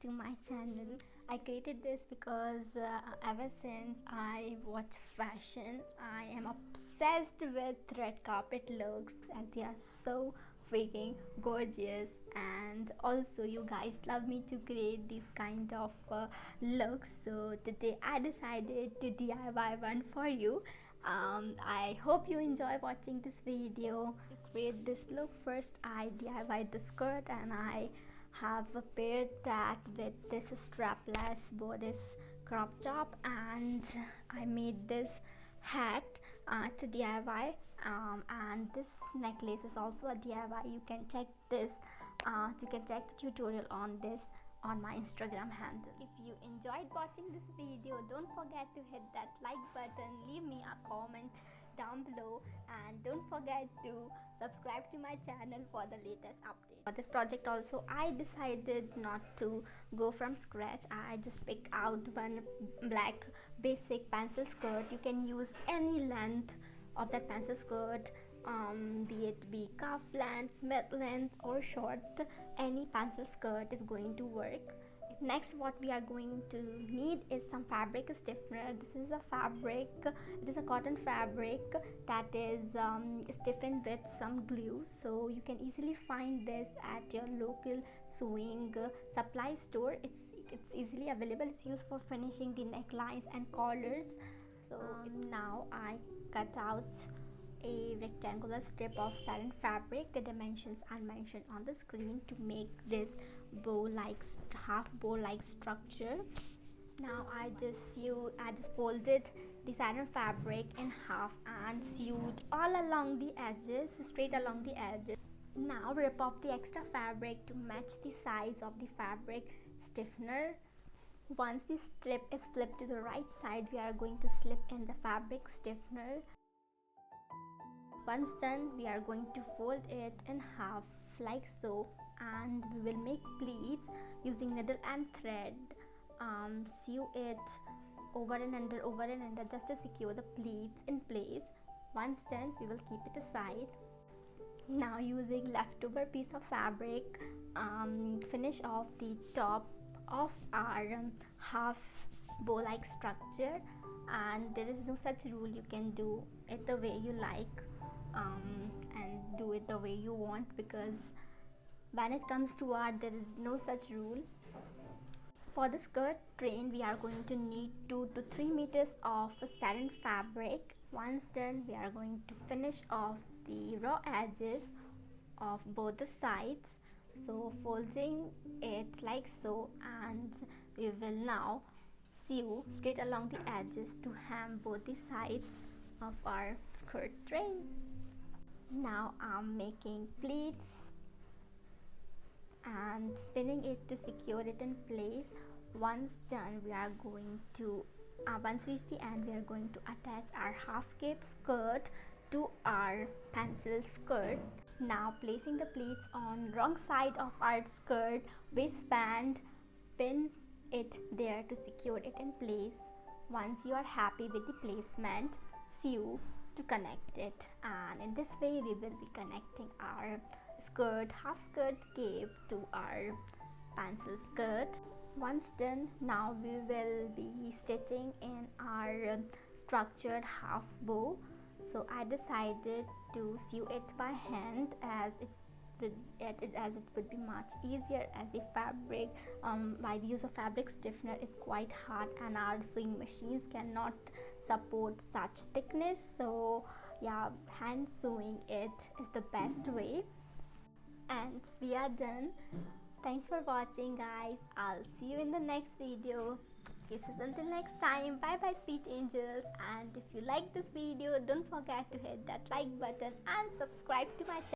to my channel. I created this because ever since I watch fashion, I am obsessed with red carpet looks and they are so freaking gorgeous, and also you guys love me to create these kind of looks. So today I decided to DIY one for you. I hope you enjoy watching this video. To create this look, first I DIYed the skirt and I have paired that with this strapless bodice crop top, and I made this hat. It's a DIY, and this necklace is also a DIY. You can check this, you can check the tutorial on this on my Instagram handle. If you enjoyed watching this video, don't forget to hit that like button, leave me a comment down below, and don't forget to subscribe to my channel for the latest updates. For this project also, I decided not to go from scratch. I just picked out one black basic pencil skirt. You can use any length of that pencil skirt, be it be cuff length, mid length or short. Any pencil skirt is going to work. Next, what we are going to need is some fabric stiffener. This is a fabric, it is a cotton fabric that is stiffened with some glue, so you can easily find this at your local sewing supply store. It's easily available. It's used for finishing the necklines and collars. So now I cut out a rectangular strip of satin fabric. The dimensions are mentioned on the screen to make this half bow like structure. Now I just folded the satin fabric in half and sewed all along the edges, straight along the edges. Now rip off the extra fabric to match the size of the fabric stiffener. Once the strip is flipped to the right side, we are going to slip in the fabric stiffener. Once done, we are going to fold it in half like so, and we will make pleats using needle and thread. Sew it over and under just to secure the pleats in place. Once done, we will keep it aside. Now using leftover piece of fabric, finish off the top of our half bow like structure, and there is no such rule. You can do it the way you like, and do it the way you want, because when it comes to art there is no such rule. For the skirt train, we are going to need 2 to 3 meters of satin fabric. Once done, we are going to finish off the raw edges of both the sides, so folding it like so, and we will now sew straight along the edges to hem both the sides of our skirt train. Now I'm making pleats and spinning it to secure it in place. Once done, we are going to once reach the end, we are going to attach our half cape skirt to our pencil skirt. Now placing the pleats on wrong side of our skirt waistband, pin it there to secure it in place. Once you are happy with the placement, sew to connect it, and in this way we will be connecting our skirt, half skirt cape to our pencil skirt. Once done, now we will be stitching in our structured half bow. So I decided to sew it by hand, as it would be much easier, as the fabric by the use of fabric stiffener is quite hard and our sewing machines cannot support such thickness. So yeah, hand sewing it is the best way. And we are done. Thanks for watching, guys. I'll see you in the next video. Kisses until next time. Bye bye, sweet angels. And if you like this video, don't forget to hit that like button and subscribe to my channel.